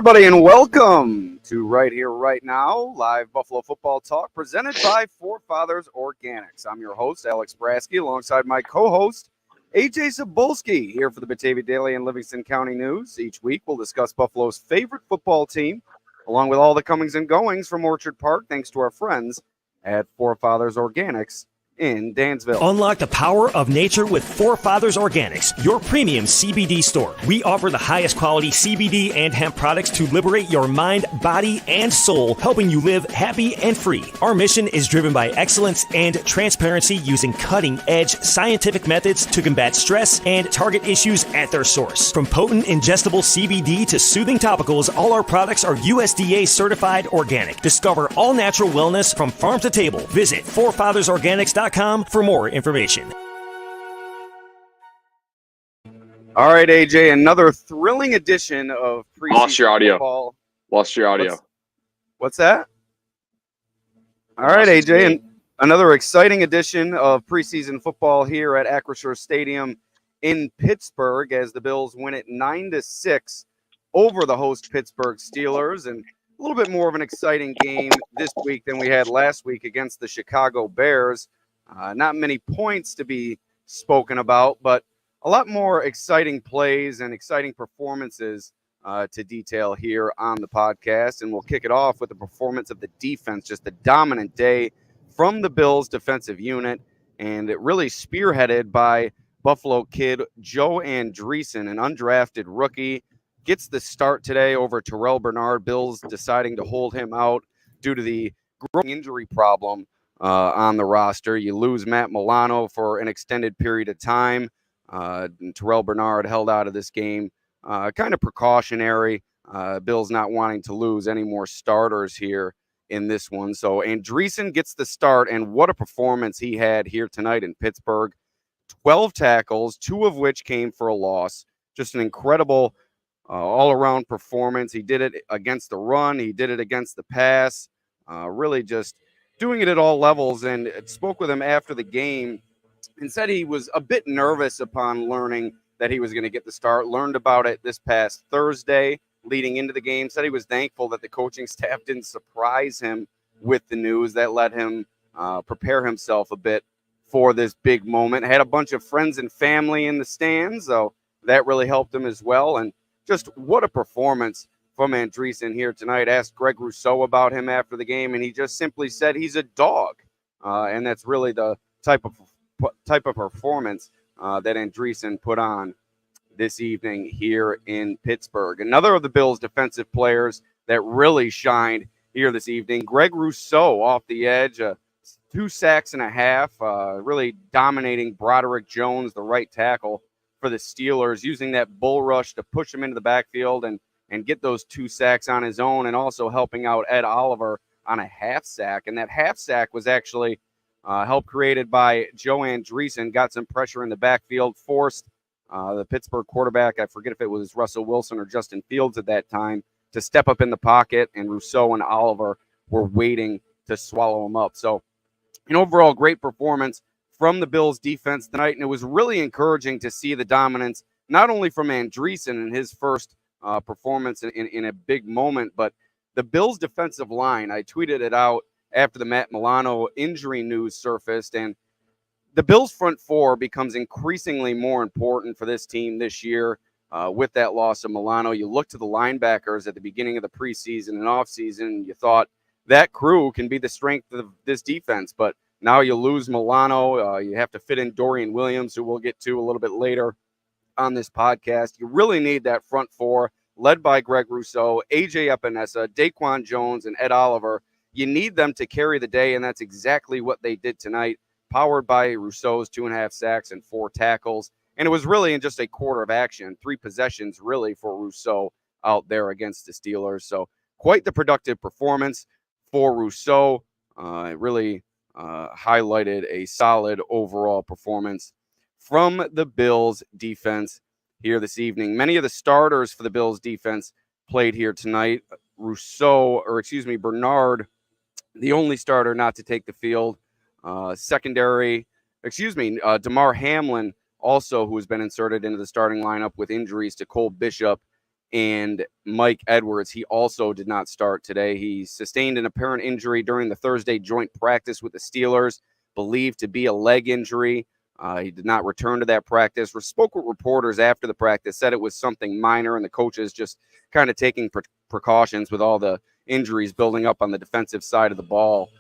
everybody, and welcome to Right Here, Right Now, live Buffalo football talk presented by Forefathers Organics. I'm your host, Alex Brasky, alongside my co-host, Ajay Cybulski, here for the Batavia Daily and Livingston County News. Each week, we'll discuss Buffalo's favorite football team, along with all the comings and goings from Orchard Park, thanks to our friends at Forefathers Organics in Dansville. Unlock the power of nature with Forefathers Organics, your premium CBD store. We offer the highest quality CBD and hemp products to liberate your mind, body, and soul, helping you live happy and free. Our mission is driven by excellence and transparency, using cutting-edge scientific methods to combat stress and target issues at their source. From potent ingestible CBD to soothing topicals, all our products are USDA certified organic. Discover all natural wellness from farm to table. Visit forefathersorganics.com for more information. All right, AJ, another thrilling edition of preseason Lost your audio. football. Lost your audio. What's that? All right, AJ, and another exciting edition of preseason football here at Acrisure Stadium in Pittsburgh, as the Bills win it 9-6 over the host Pittsburgh Steelers, and a little bit more of an exciting game this week than we had last week against the Chicago Bears. Not many points to be spoken about, but a lot more exciting plays and exciting performances to detail here on the podcast. And we'll kick it off with the performance of the defense, just a dominant day from the Bills defensive unit, and it really spearheaded by Buffalo kid Joe Andreessen, an undrafted rookie. Gets the start today over Terrell Bernard. Bills deciding to hold him out due to the growing injury problem on the roster. You lose Matt Milano for an extended period of time. And Terrell Bernard held out of this game. Kind of precautionary. Bills not wanting to lose any more starters here in this one. So Andreessen gets the start, and what a performance he had here tonight in Pittsburgh. 12 tackles, 2 of which came for a loss. Just an incredible all-around performance. He did it against the run. He did it against the pass. Really just doing it at all levels, and spoke with him after the game and said he was a bit nervous upon learning that he was going to get the start. Learned about it this past Thursday leading into the game. Said he was thankful that the coaching staff didn't surprise him with the news. That let him prepare himself a bit for this big moment. Had a bunch of friends and family in the stands, so that really helped him as well. And just what a performance from Andreessen here tonight. Asked Greg Rousseau about him after the game, and he just simply said he's a dog. And that's really the type of performance that Andreessen put on this evening here in Pittsburgh. Another of the Bills' defensive players that really shined here this evening, Greg Rousseau off the edge, 2 sacks and a half, really dominating Broderick Jones, the right tackle for the Steelers, using that bull rush to push him into the backfield and get those 2 sacks on his own, and also helping out Ed Oliver on a half sack. And that half sack was actually help created by Joe Andreessen. Got some pressure in the backfield, forced the Pittsburgh quarterback, I forget if it was Russell Wilson or Justin Fields at that time, to step up in the pocket, and Rousseau and Oliver were waiting to swallow him up. So an overall great performance from the Bills defense tonight, and it was really encouraging to see the dominance, not only from Andreessen in his first performance in a big moment, but the Bills defensive line. I tweeted it out after the Matt Milano injury news surfaced, and the Bills front four becomes increasingly more important for this team this year with that loss of Milano. You look to the linebackers at the beginning of the preseason and offseason, you thought that crew can be the strength of this defense, but now you lose Milano. You have to fit in Dorian Williams, who we'll get to a little bit later on this podcast. You really need that front four led by Greg Rousseau, AJ Epinesa, Daquan Jones, and Ed Oliver. You need them to carry the day, and that's exactly what they did tonight, powered by Rousseau's 2.5 sacks and 4 tackles. And it was really in just a quarter of action, 3 possessions really for Rousseau out there against the Steelers. So quite the productive performance for Rousseau. It really highlighted a solid overall performance from the Bills defense here this evening. Many of the starters for the Bills defense played here tonight. Bernard, the only starter not to take the field. Damar Hamlin, also, who has been inserted into the starting lineup with injuries to Cole Bishop and Mike Edwards. He also did not start today. He sustained an apparent injury during the Thursday joint practice with the Steelers, believed to be a leg injury. He did not return to that practice. We spoke with reporters after the practice, said it was something minor, and the coaches just kind of taking precautions with all the injuries building up on the defensive side of the ball.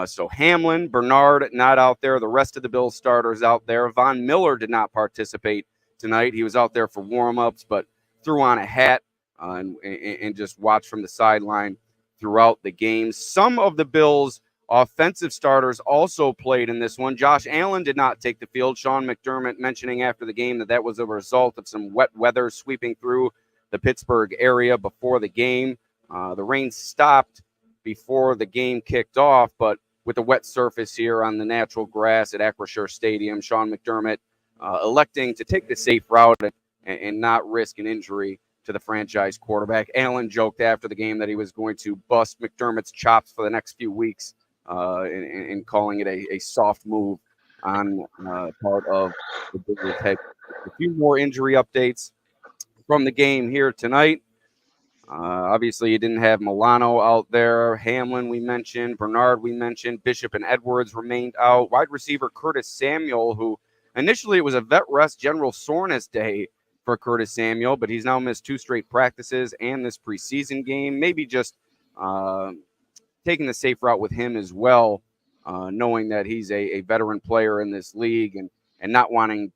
So Hamlin, Bernard not out there. The rest of the Bills starters out there. Von Miller did not participate tonight. He was out there for warm-ups, but threw on a hat and just watched from the sideline throughout the game. Some of the Bills' offensive starters also played in this one. Josh Allen did not take the field. Sean McDermott mentioning after the game that was a result of some wet weather sweeping through the Pittsburgh area before the game. The rain stopped before the game kicked off, but with the wet surface here on the natural grass at Acrisure Stadium, Sean McDermott electing to take the safe route and not risk an injury to the franchise quarterback. Allen joked after the game that he was going to bust McDermott's chops for the next few weeks in calling it a soft move on part of the Bills' head. A few more injury updates from the game here tonight. Obviously, you didn't have Milano out there. Hamlin, we mentioned. Bernard, we mentioned. Bishop and Edwards remained out. Wide receiver Curtis Samuel, who initially it was a vet rest general soreness day for Curtis Samuel, but he's now missed 2 straight practices and this preseason game. Maybe just taking the safe route with him as well, knowing that he's a veteran player in this league and not wanting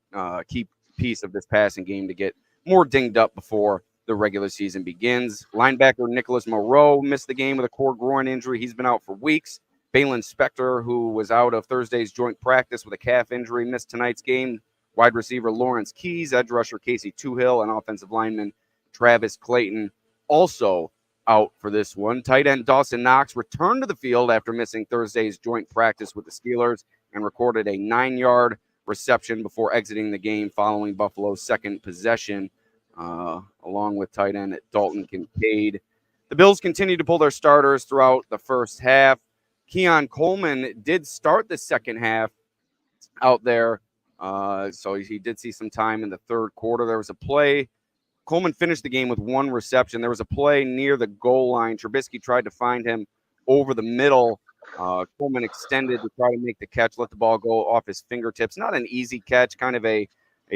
keep piece of this passing game to get more dinged up before the regular season begins. Linebacker Nicholas Moreau missed the game with a core groin injury. He's been out for weeks. Balin Spector, who was out of Thursday's joint practice with a calf injury, missed tonight's game. Wide receiver Lawrence Keys, edge rusher Casey Toohill, and offensive lineman Travis Clayton also out for this one. Tight end Dawson Knox returned to the field after missing Thursday's joint practice with the Steelers and recorded a 9-yard reception before exiting the game following Buffalo's second possession, along with tight end Dalton Kincaid. The Bills continue to pull their starters throughout the first half. Keon Coleman did start the second half out there, so he did see some time in the third quarter. There was a play. Coleman finished the game with 1 reception. There was a play near the goal line. Trubisky tried to find him over the middle. Coleman extended to try to make the catch, let the ball go off his fingertips. Not an easy catch, kind of a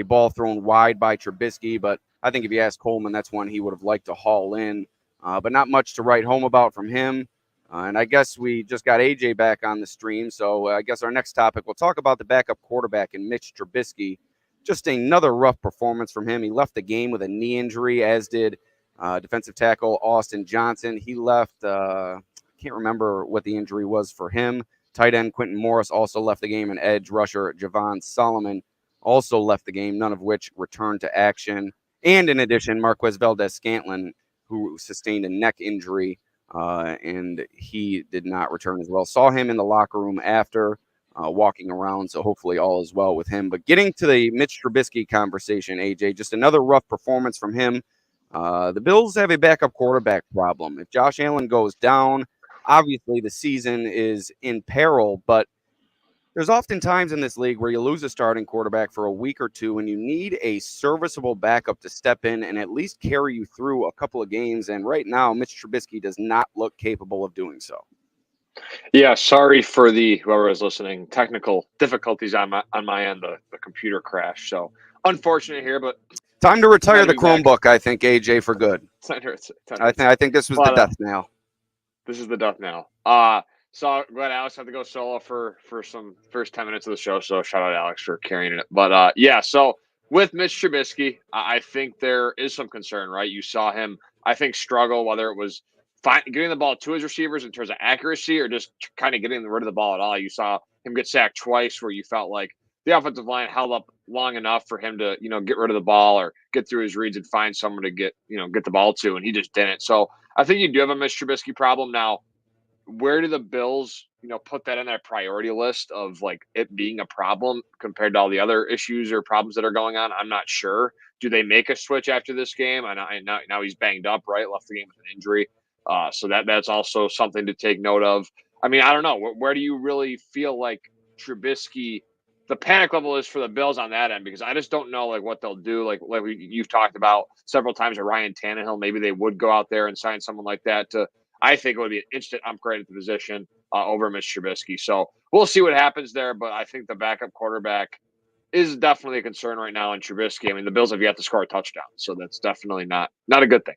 ball thrown wide by Trubisky, but I think if you ask Coleman, that's one he would have liked to haul in. But not much to write home about from him. And I guess we just got AJ back on the stream, so I guess our next topic, we'll talk about the backup quarterback and Mitch Trubisky. Just another rough performance from him. He left the game with a knee injury, as did defensive tackle Austin Johnson. He left, can't remember what the injury was for him. Tight end Quentin Morris also left the game, and edge rusher Javon Solomon also left the game, none of which returned to action. And in addition, Marquez Valdez-Scantling, who sustained a neck injury, and he did not return as well. Saw him in the locker room after, walking around, so hopefully all is well with him. But getting to the Mitch Trubisky conversation, AJ, just another rough performance from him. The Bills have a backup quarterback problem. If Josh Allen goes down, obviously the season is in peril, but there's often times in this league where you lose a starting quarterback for a week or two and you need a serviceable backup to step in and at least carry you through a couple of games. And right now, Mitch Trubisky does not look capable of doing so. Yeah, sorry for whoever was listening, technical difficulties on my end, the computer crash. So unfortunate here, but time to retire the Chromebook, I think, AJ, for good. I think this was the death knell. This is the death knell. So glad Alex had to go solo for some first 10 minutes of the show. So shout out Alex for carrying it. But yeah, so with Mitch Trubisky, I think there is some concern, right? You saw him, I think, struggle, whether it was getting the ball to his receivers in terms of accuracy or just kind of getting rid of the ball at all. You saw him get sacked twice where you felt like the offensive line held up long enough for him to, get rid of the ball or get through his reads and find someone to get the ball to, and he just didn't. So I think you do have a Mitch Trubisky problem. Now, where do the Bills, put that in their priority list of like it being a problem compared to all the other issues or problems that are going on? I'm not sure. Do they make a switch after this game? And now he's banged up, right? Left the game with an injury. So that's also something to take note of. I mean, I don't know. Where do you really feel like Trubisky the panic level is for the Bills on that end, because I just don't know like what they'll do. Like you've talked about several times with Ryan Tannehill, maybe they would go out there and sign someone like that to. I think it would be an instant upgrade at the position over Mitch Trubisky. So we'll see what happens there, but I think the backup quarterback is definitely a concern right now in Trubisky. I mean, the Bills have yet to score a touchdown, so that's definitely not a good thing.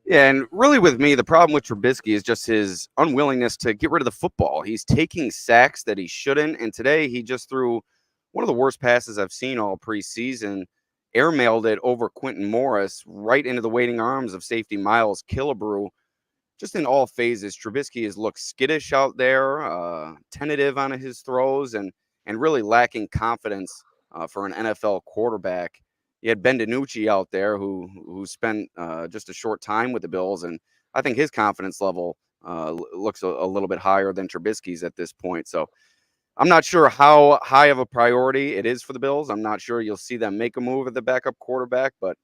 Yeah, and really with me, the problem with Trubisky is just his unwillingness to get rid of the football. He's taking sacks that he shouldn't, and today he just threw one of the worst passes I've seen all preseason, airmailed it over Quentin Morris right into the waiting arms of safety Miles Killebrew. Just in all phases, Trubisky has looked skittish out there, tentative on his throws, and really lacking confidence for an NFL quarterback. You had Ben DiNucci out there who spent just a short time with the Bills, and I think his confidence level looks a little bit higher than Trubisky's at this point. So I'm not sure how high of a priority it is for the Bills. I'm not sure you'll see them make a move at the backup quarterback, but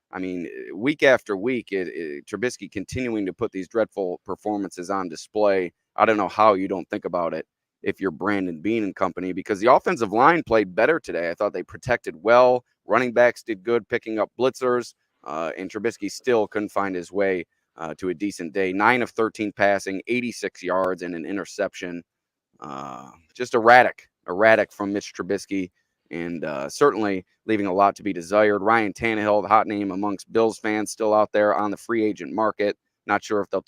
I mean, week after week, Trubisky continuing to put these dreadful performances on display. I don't know how you don't think about it if you're Brandon Beane and company, because the offensive line played better today. I thought they protected well. Running backs did good picking up blitzers, and Trubisky still couldn't find his way to a decent day. 9 of 13 passing, 86 yards, and an interception. Just erratic from Mitch Trubisky, and certainly leaving a lot to be desired. Ryan Tannehill, the hot name amongst Bills fans, still out there on the free agent market. Not sure if they'll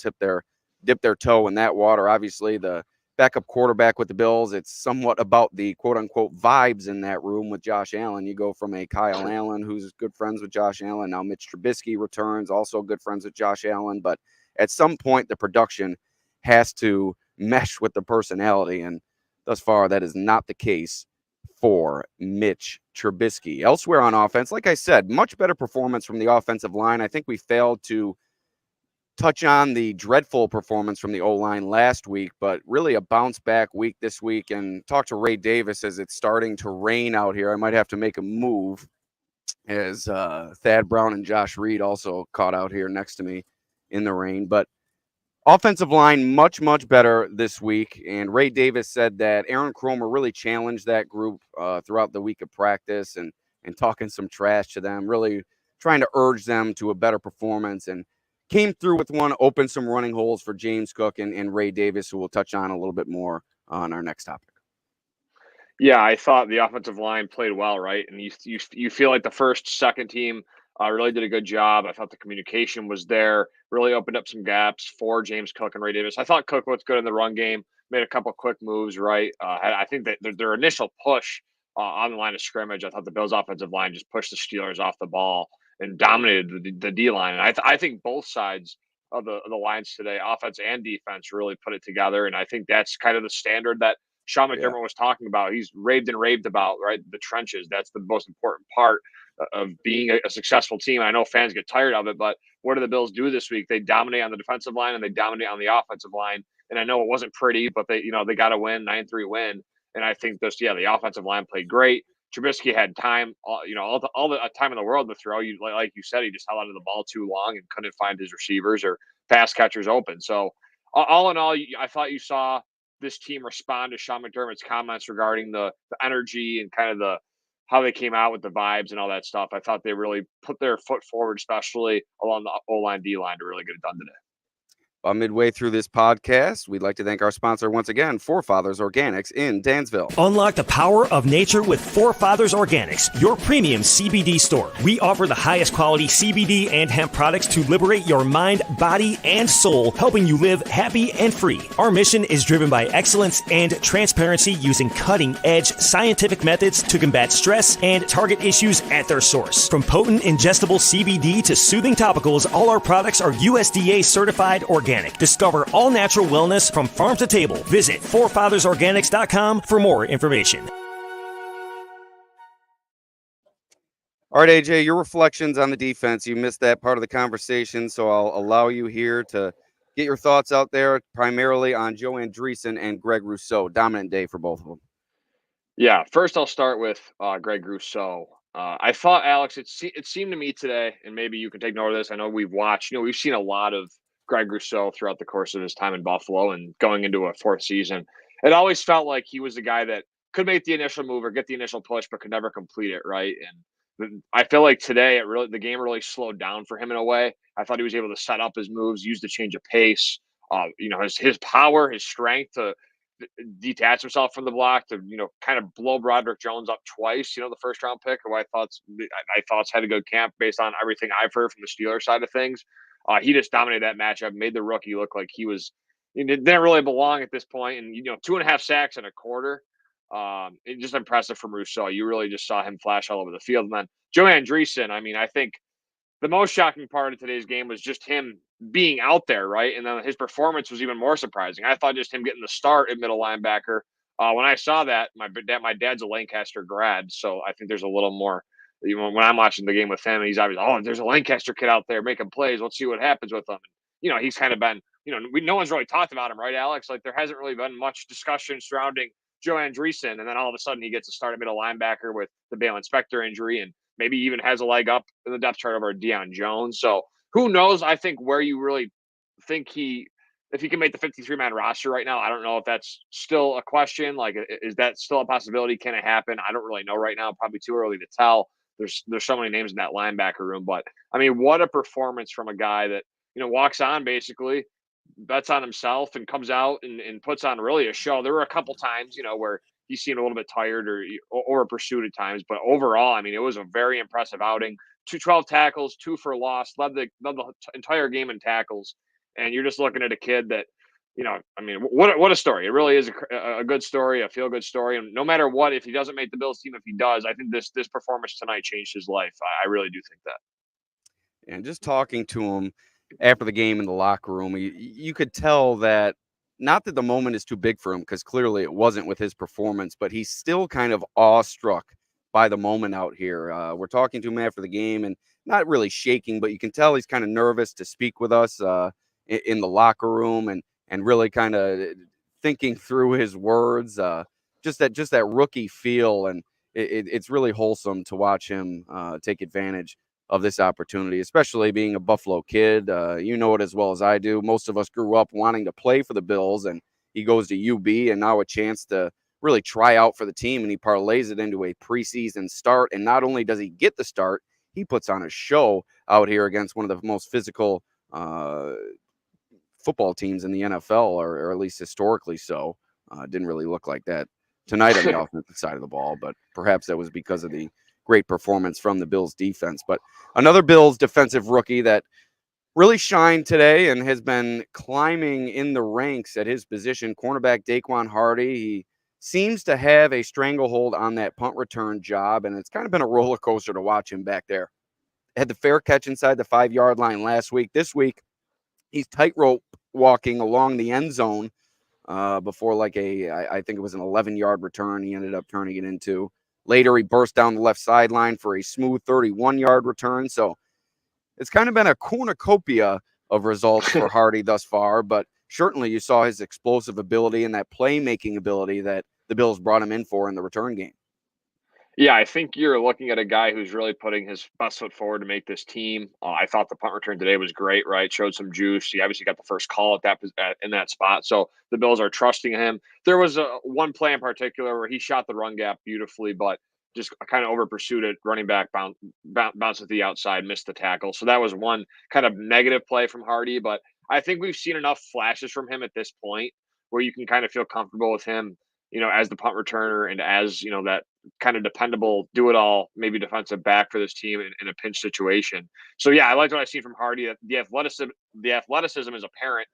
dip their toe in that water. Obviously, the backup quarterback with the Bills, it's somewhat about the quote-unquote vibes in that room with Josh Allen. You go from a Kyle Allen, who's good friends with Josh Allen. Now Mitch Trubisky returns, also good friends with Josh Allen. But at some point, the production has to mesh with the personality, and thus far, that is not the case for Mitch Trubisky. Elsewhere on offense, like I said, much better performance from the offensive line. I think we failed to touch on the dreadful performance from the O-line last week, but really a bounce back week this week. And talk to Ray Davis as it's starting to rain out here. I might have to make a move as Thad Brown and Josh Reed also caught out here next to me in the rain. But offensive line much better this week. And Ray Davis said that Aaron Cromer really challenged that group throughout the week of practice and talking some trash to them, really trying to urge them to a better performance, and came through with one, opened some running holes for James Cook and Ray Davis, who we'll touch on a little bit more on our next topic. Yeah, I thought the offensive line played well, right? And you feel like the second team really did a good job. I thought the communication was there, really opened up some gaps for James Cook and Ray Davis. I thought Cook was good in the run game, made a couple quick moves, right? I think that their initial push on the line of scrimmage, I thought the Bills' offensive line just pushed the Steelers off the ball and dominated the D line. And I think both sides of the lines today, offense and defense, really put it together. And I think that's kind of the standard that Sean McDermott was talking about. He's raved and raved about, right? The trenches. That's the most important part of being a successful team. I know fans get tired of it, but what do the Bills do this week? They dominate on the defensive line and they dominate on the offensive line. And I know it wasn't pretty, but they got to win, 9-3 win. And I think the offensive line played great. Trubisky had time, all the time in the world to throw. Like you said, he just held onto the ball too long and couldn't find his receivers or pass catchers open. So all in all, I thought you saw this team respond to Sean McDermott's comments regarding the energy and kind of how they came out with the vibes and all that stuff. I thought they really put their foot forward, especially along the O-line, D-line, to really get it done today. Well, midway through this podcast, we'd like to thank our sponsor once again, Forefathers Organics in Dansville. Unlock the power of nature with Forefathers Organics, your premium CBD store. We offer the highest quality CBD and hemp products to liberate your mind, body, and soul, helping you live happy and free. Our mission is driven by excellence and transparency, using cutting-edge scientific methods to combat stress and target issues at their source. From potent ingestible CBD to soothing topicals, all our products are USDA certified organic. Discover all natural wellness from farm to table. Visit forefathersorganics.com for more information. All right, AJ, your reflections on the defense. You missed that part of the conversation, so I'll allow you here to get your thoughts out there, primarily on Joe Andreessen and Greg Rousseau. Dominant day for both of them. Yeah, first I'll start with Greg Rousseau. I thought, Alex, it seemed to me today, and maybe you can take note of this. I know we've seen a lot of Greg Rousseau throughout the course of his time in Buffalo and going into a fourth season. It always felt like he was the guy that could make the initial move or get the initial push, but could never complete it, right? And I feel like today the game really slowed down for him in a way. I thought he was able to set up his moves, use the change of pace, his power, his strength to detach himself from the block to kind of blow Broderick Jones up twice. The first round pick, who I thought had a good camp based on everything I've heard from the Steelers side of things. He just dominated that matchup, made the rookie look like he didn't really belong at this point, and 2.5 sacks in a quarter. It's just impressive from Rousseau. You really just saw him flash all over the field. And then Joe Andreessen, I think the most shocking part of today's game was just him being out there, right? And then his performance was even more surprising. I thought just him getting the start at middle linebacker. When I saw that, my dad's a Lancaster grad, so I think there's a little more. When I'm watching the game with him, and he's obviously, there's a Lancaster kid out there making plays. Let's see what happens with him. He's kind of been, no one's really talked about him, right, Alex? Like there hasn't really been much discussion surrounding Joe Andreessen, and then all of a sudden he gets to start at middle linebacker with the Balen Spector injury, and maybe even has a leg up in the depth chart over Deion Jones. So who knows? I think where you really think if he can make the 53-man roster right now, I don't know if that's still a question. Like, is that still a possibility? Can it happen? I don't really know right now. Probably too early to tell. There's so many names in that linebacker room, but what a performance from a guy that walks on basically, bets on himself and comes out and puts on really a show. There were a couple times, where he seemed a little bit tired or pursued at times, but overall, it was a very impressive outing. 12 tackles, 2 for loss, led the entire game in tackles. And you're just looking at a kid that, what a story. It really is a good story, a feel-good story. And no matter what, if he doesn't make the Bills team, if he does, I think this performance tonight changed his life. I really do think that. And just talking to him after the game in the locker room, you could tell that, not that the moment is too big for him, because clearly it wasn't with his performance, but he's still kind of awestruck by the moment out here. We're talking to him after the game and not really shaking, but you can tell he's kind of nervous to speak with us in the locker room and really kind of thinking through his words. Just that rookie feel, and it's really wholesome to watch him take advantage of this opportunity, especially being a Buffalo kid. You know it as well as I do. Most of us grew up wanting to play for the Bills, and he goes to UB and now a chance to really try out for the team, and he parlays it into a preseason start. And not only does he get the start, he puts on a show out here against one of the most physical football teams in the NFL, or at least historically so. Didn't really look like that tonight on the offensive side of the ball, but perhaps that was because of the great performance from the Bills defense. But another Bills defensive rookie that really shined today and has been climbing in the ranks at his position, cornerback Daquan Hardy. He seems to have a stranglehold on that punt return job, and it's kind of been a roller coaster to watch him back there. Had the fair catch inside the 5-yard line last week. This week, he's tightrope walking along the end zone before I think it was an 11-yard return he ended up turning it into. Later, he burst down the left sideline for a smooth 31-yard return. So it's kind of been a cornucopia of results for Hardy thus far, but certainly you saw his explosive ability and that playmaking ability that the Bills brought him in for in the return game. Yeah, I think you're looking at a guy who's really putting his best foot forward to make this team. I thought the punt return today was great, right? Showed some juice. He obviously got the first call in that spot, so the Bills are trusting him. There was one play in particular where he shot the run gap beautifully, but just kind of over pursued it. Running back bounced at the outside, missed the tackle. So that was one kind of negative play from Hardy, but I think we've seen enough flashes from him at this point where you can kind of feel comfortable with him, as the punt returner and as, that kind of dependable, do it all, maybe defensive back for this team in a pinch situation. So yeah, I liked what I see from Hardy. The athleticism is apparent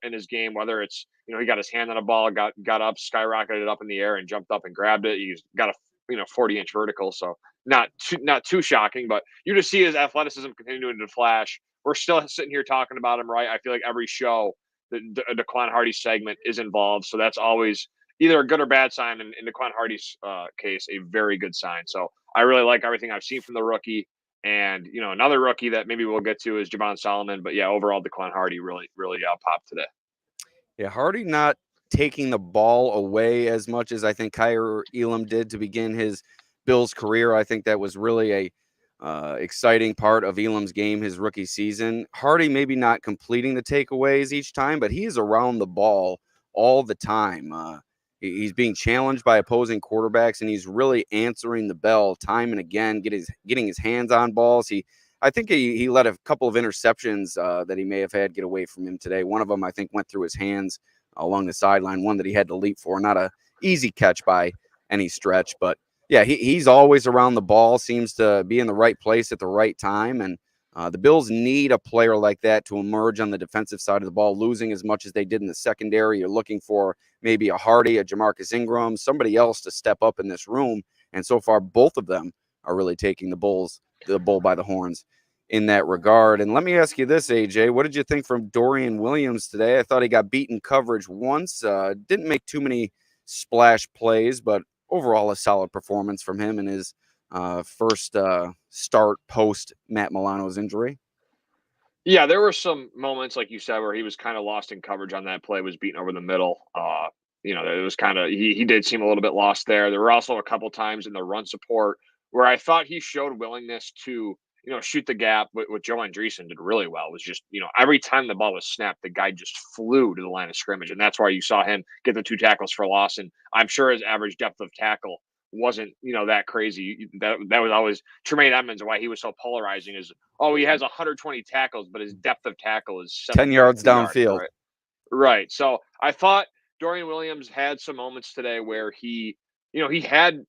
in his game, whether it's, he got his hand on a ball, got up, skyrocketed it up in the air and jumped up and grabbed it. He's got a 40-inch vertical. So not too shocking, but you just see his athleticism continuing to flash. We're still sitting here talking about him, right? I feel like every show, the Daquan Hardy segment is involved. So that's always either a good or bad sign. In Daquan Hardy's case, a very good sign. So I really like everything I've seen from the rookie. And, another rookie that maybe we'll get to is Javon Solomon. But yeah, overall, Daquan Hardy really popped today. Yeah, Hardy not taking the ball away as much as I think Kaiir Elam did to begin his Bills career. I think that was really a exciting part of Elam's game his rookie season. Hardy maybe not completing the takeaways each time, but he is around the ball all the time. He's being challenged by opposing quarterbacks, and he's really answering the bell time and again, getting his hands on balls. I think he let a couple of interceptions that he may have had get away from him today. One of them, I think, went through his hands along the sideline, one that he had to leap for. Not a easy catch by any stretch, but yeah, he's always around the ball, seems to be in the right place at the right time, and the Bills need a player like that to emerge on the defensive side of the ball, losing as much as they did in the secondary. You're looking for maybe a Hardy, a Jamarcus Ingram, somebody else to step up in this room, and so far both of them are really taking the bull by the horns in that regard. And let me ask you this, AJ, what did you think from Dorian Williams today? I thought he got beaten coverage once, didn't make too many splash plays, but overall a solid performance from him in his first start post Matt Milano's injury. Yeah, there were some moments, like you said, where he was kind of lost in coverage on that play, was beaten over the middle. It was kind of, he did seem a little bit lost there. There were also a couple times in the run support where I thought he showed willingness to, shoot the gap. What Joe Andreessen did really well was just, every time the ball was snapped, the guy just flew to the line of scrimmage. And that's why you saw him get the 2 tackles for loss. And I'm sure his average depth of tackle wasn't, that crazy. That was always Tremaine Edmonds, why he was so polarizing is, he has 120 tackles, but his depth of tackle is 10 yards downfield. Right. So I thought Dorian Williams had some moments today where he had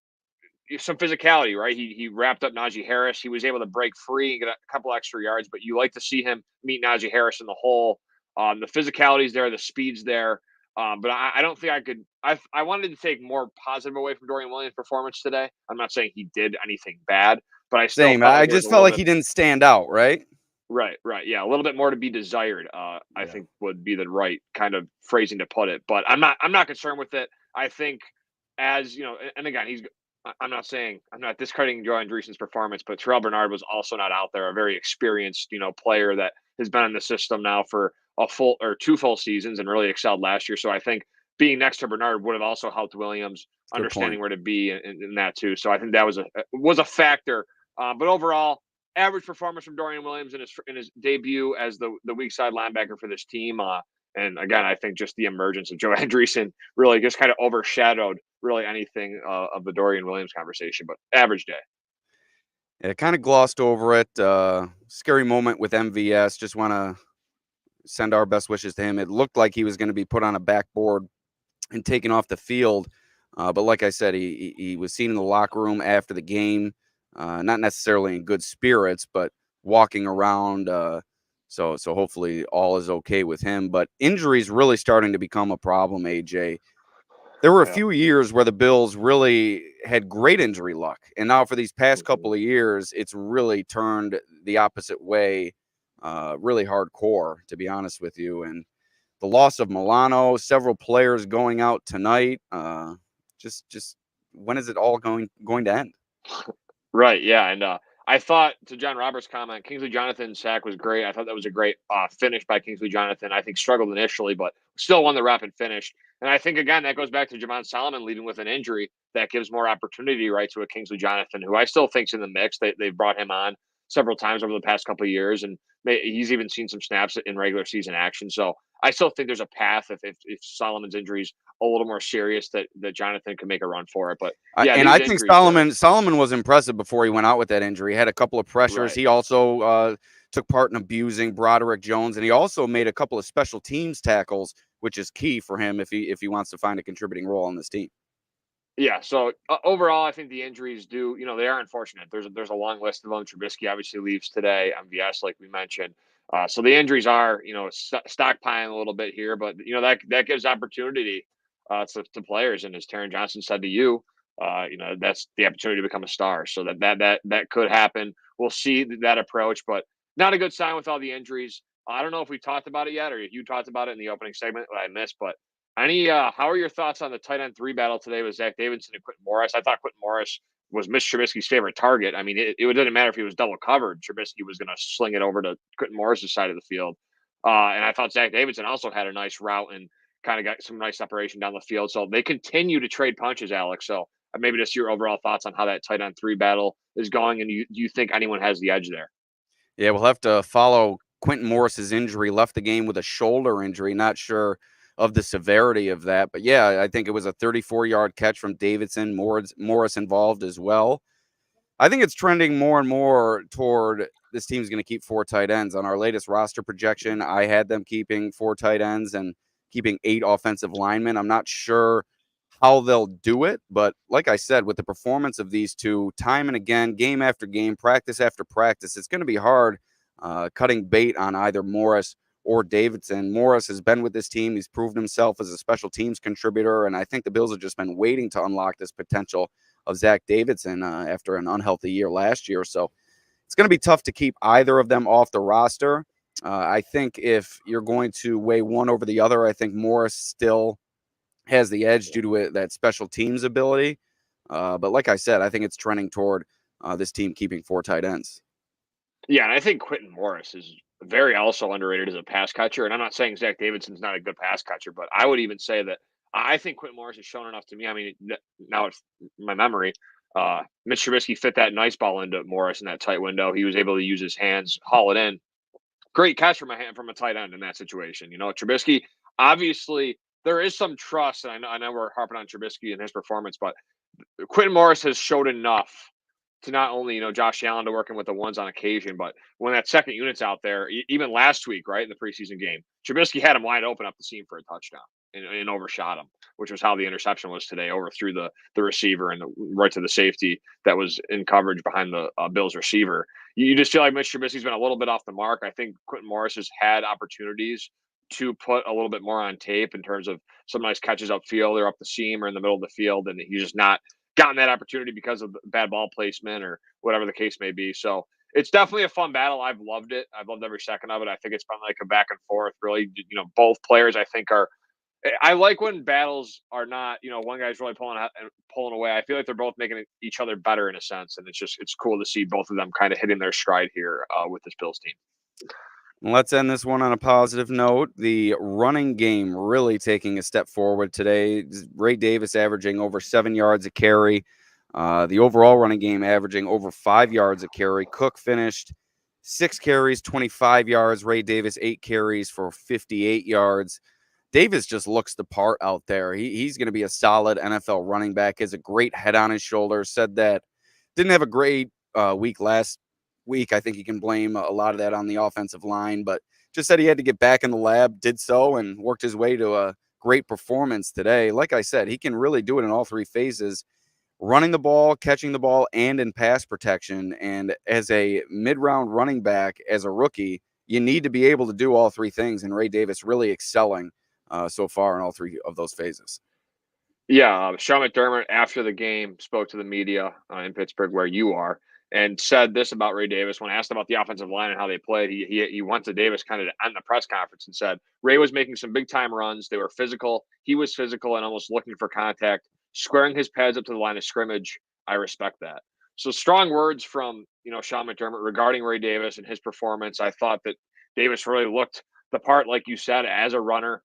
some physicality, right? He wrapped up Najee Harris. He was able to break free and get a couple extra yards, but you like to see him meet Najee Harris in the hole. The physicality's there, the speed's there. But I don't think I could. I wanted to take more positive away from Dorian Williams' performance today. I'm not saying he did anything bad, but I still just felt like he didn't stand out, right? Right. Yeah, a little bit more to be desired. I think would be the right kind of phrasing to put it. But I'm not concerned with it. I think as and again, I'm not discrediting Joe Andreessen's performance, but Terrell Bernard was also not out there. A very experienced player that has been in the system now for a full or 2 full seasons and really excelled last year. So I think being next to Bernard would have also helped Williams understanding where to be in that too. So I think that was a factor. But overall, average performance from Dorian Williams in his debut as the weak side linebacker for this team. And again, I think just the emergence of Joe Andreessen really just kind of overshadowed really anything of the Dorian Williams conversation. But average day. Yeah, kind of glossed over it. Scary moment with MVS. Just want to send our best wishes to him. It looked like he was going to be put on a backboard and taken off the field. But like I said, he was seen in the locker room after the game, not necessarily in good spirits, but walking around. So hopefully all is okay with him. But injuries really starting to become a problem, AJ. There were a few years where the Bills really had great injury luck. And now for these past couple of years, it's really turned the opposite way, really hardcore, to be honest with you. And the loss of Milano, several players going out tonight. Just when is it all going to end? Right. Yeah. And I thought, to John Roberts' comment, Kingsley Jonathan's sack was great. I thought that was a great finish by Kingsley Jonathan. I think struggled initially, but still won the rep and finish. And I think, again, that goes back to Jamon Solomon leaving with an injury that gives more opportunity, right, to a Kingsley Jonathan, who I still think's in the mix. They've brought him on several times over the past couple of years, and he's even seen some snaps in regular season action. So I still think there's a path if Solomon's injury's a little more serious that Jonathan can make a run for it. But yeah, and I think Solomon was impressive before he went out with that injury. He had a couple of pressures. Right. He also took part in abusing Broderick Jones, and he also made a couple of special teams tackles, which is key for him if he wants to find a contributing role on this team. Yeah. So overall, I think the injuries they are unfortunate. There's a long list of them. Trubisky obviously leaves today. MVS, like we mentioned. So the injuries are, stockpiling a little bit here, but that gives opportunity to players. And as Taron Johnson said to you, that's the opportunity to become a star. So that could happen. We'll see that approach, but not a good sign with all the injuries. I don't know if we talked about it yet, or if you talked about it in the opening segment that I missed, but how are your thoughts on the tight end 3 battle today with Zach Davidson and Quentin Morris? I thought Quentin Morris was Mitch Trubisky's favorite target. I mean, it didn't matter if he was double covered. Trubisky was going to sling it over to Quentin Morris's side of the field. And I thought Zach Davidson also had a nice route and kind of got some nice separation down the field. So they continue to trade punches, Alex. So maybe just your overall thoughts on how that tight end 3 battle is going. And do you think anyone has the edge there? Yeah, we'll have to follow Quentin Morris's injury. Left the game with a shoulder injury. Not sure of the severity of that. But yeah, I think it was a 34-yard catch from Davidson. Morris involved as well. I think it's trending more and more toward this team's going to keep 4 tight ends. On our latest roster projection, I had them keeping 4 tight ends and keeping 8 offensive linemen. I'm not sure how they'll do it, but like I said, with the performance of these two, time and again, game after game, practice after practice, it's going to be hard cutting bait on either Morris or Davidson. Morris has been with this team. He's proven himself as a special teams contributor, and I think the Bills have just been waiting to unlock this potential of Zach Davidson after an unhealthy year last year. So it's going to be tough to keep either of them off the roster. I think if you're going to weigh one over the other, I think Morris still has the edge due to that special teams ability. But like I said, I think it's trending toward this team keeping 4 tight ends. Yeah, and I think Quentin Morris is very also underrated as a pass catcher. And I'm not saying Zach Davidson's not a good pass catcher, but I would even say that I think Quentin Morris has shown enough to me. I mean, now it's my memory. Mitch Trubisky fit that nice ball into Morris in that tight window. He was able to use his hands, haul it in. Great catch from a tight end in that situation. You know, Trubisky, obviously, there is some trust, and I know we're harping on Trubisky and his performance, but Quentin Morris has showed enough to not only, you know, Josh Allen to working with the ones on occasion, but when that second unit's out there, even last week, right, in the preseason game, Trubisky had him wide open up the seam for a touchdown and overshot him, which was how the interception was today, overthrew the receiver and right to the safety that was in coverage behind the Bills receiver. You just feel like Mitch Trubisky's been a little bit off the mark. I think Quentin Morris has had opportunities to put a little bit more on tape in terms of some nice catches upfield or up the seam or in the middle of the field, and he's just not gotten that opportunity because of bad ball placement or whatever the case may be. So it's definitely a fun battle. I've loved it. I've loved every second of it. I think it's been like a back and forth, really. You know, both players I think I like when battles are not, you know, one guy's really pulling away. I feel like they're both making each other better in a sense. And it's cool to see both of them kind of hitting their stride here with this Bills team. Let's end this one on a positive note. The running game really taking a step forward today. Ray Davis averaging over 7 yards a carry. The overall running game averaging over 5 yards a carry. Cook finished 6 carries, 25 yards. Ray Davis, 8 carries for 58 yards. Davis just looks the part out there. He's going to be a solid NFL running back. He has a great head on his shoulders. Said that didn't have a great week last week. I think you can blame a lot of that on the offensive line, but just said he had to get back in the lab, did so, and worked his way to a great performance today. Like I said, he can really do it in all 3 phases, running the ball, catching the ball, and in pass protection. And as a mid-round running back, as a rookie, you need to be able to do all 3 things, and Ray Davis really excelling so far in all 3 of those phases. Yeah, Sean McDermott after the game spoke to the media in Pittsburgh, where you are, and said this about Ray Davis when asked about the offensive line and how they played. He went to Davis kind of on the press conference and said Ray was making some big time runs. They were physical. He was physical and almost looking for contact, squaring his pads up to the line of scrimmage. I respect that. So strong words from, you know, Sean McDermott regarding Ray Davis and his performance. I thought that Davis really looked the part, like you said, as a runner.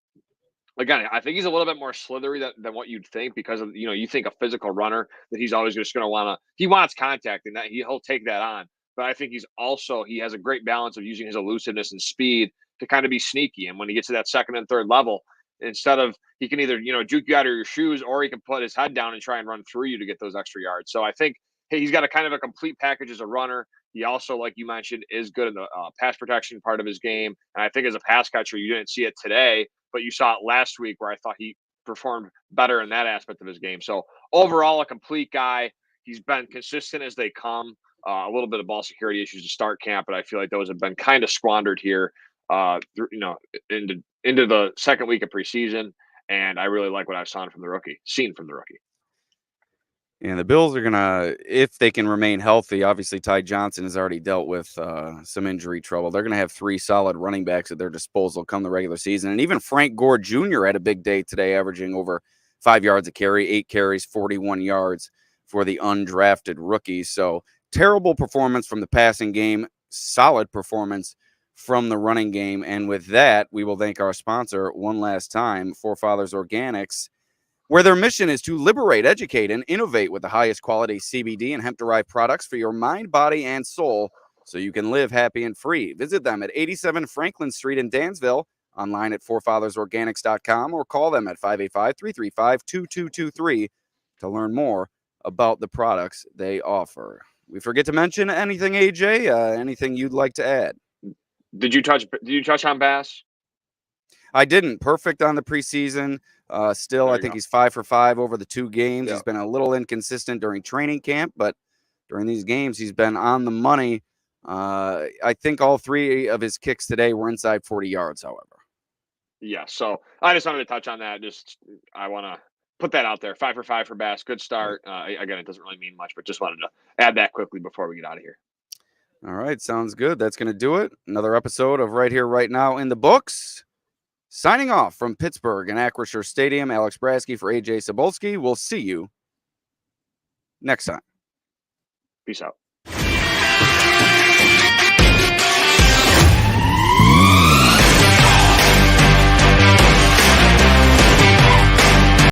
Again, I think he's a little bit more slithery than what you'd think because of, you know, you think a physical runner that he's always just going to he wants contact and that he'll take that on. But I think he has a great balance of using his elusiveness and speed to kind of be sneaky. And when he gets to that second and third level, instead of, he can either, you know, juke you out of your shoes or he can put his head down and try and run through you to get those extra yards. So I think, hey, he's got a kind of a complete package as a runner. He also, like you mentioned, is good in the pass protection part of his game. And I think as a pass catcher, you didn't see it today, but you saw it last week where I thought he performed better in that aspect of his game. So overall, a complete guy. He's been consistent as they come. A little bit of ball security issues to start camp, but I feel like those have been kind of squandered here, you know, into the second week of preseason. And I really like what I've seen from the rookie. And the Bills are going to, if they can remain healthy, obviously Ty Johnson has already dealt with some injury trouble. They're going to have 3 solid running backs at their disposal come the regular season. And even Frank Gore Jr. had a big day today, averaging over 5 yards a carry, 8 carries, 41 yards for the undrafted rookie. So terrible performance from the passing game, solid performance from the running game. And with that, we will thank our sponsor one last time, Forefathers Organics, where their mission is to liberate, educate, and innovate with the highest quality CBD and hemp-derived products for your mind, body, and soul so you can live happy and free. Visit them at 87 Franklin Street in Dansville online at fourfathersorganics.com or call them at 585-335-2223 to learn more about the products they offer. We forget to mention anything, AJ? Anything you'd like to add? Did you touch on Bass? I didn't. Perfect on the preseason. Still, I think he's 5 for 5 over the 2 games. Yeah. He's been a little inconsistent during training camp, but during these games, he's been on the money. I think all 3 of his kicks today were inside 40 yards, however. Yeah, so I just wanted to touch on that. I want to put that out there. 5 for 5 for Bass. Good start. Again, it doesn't really mean much, but just wanted to add that quickly before we get out of here. All right, sounds good. That's going to do it. Another episode of Right Here, Right Now in the books. Signing off from Pittsburgh and Acrisure Stadium, Alex Brasky for Ajay Cybulski. We'll see you next time. Peace out.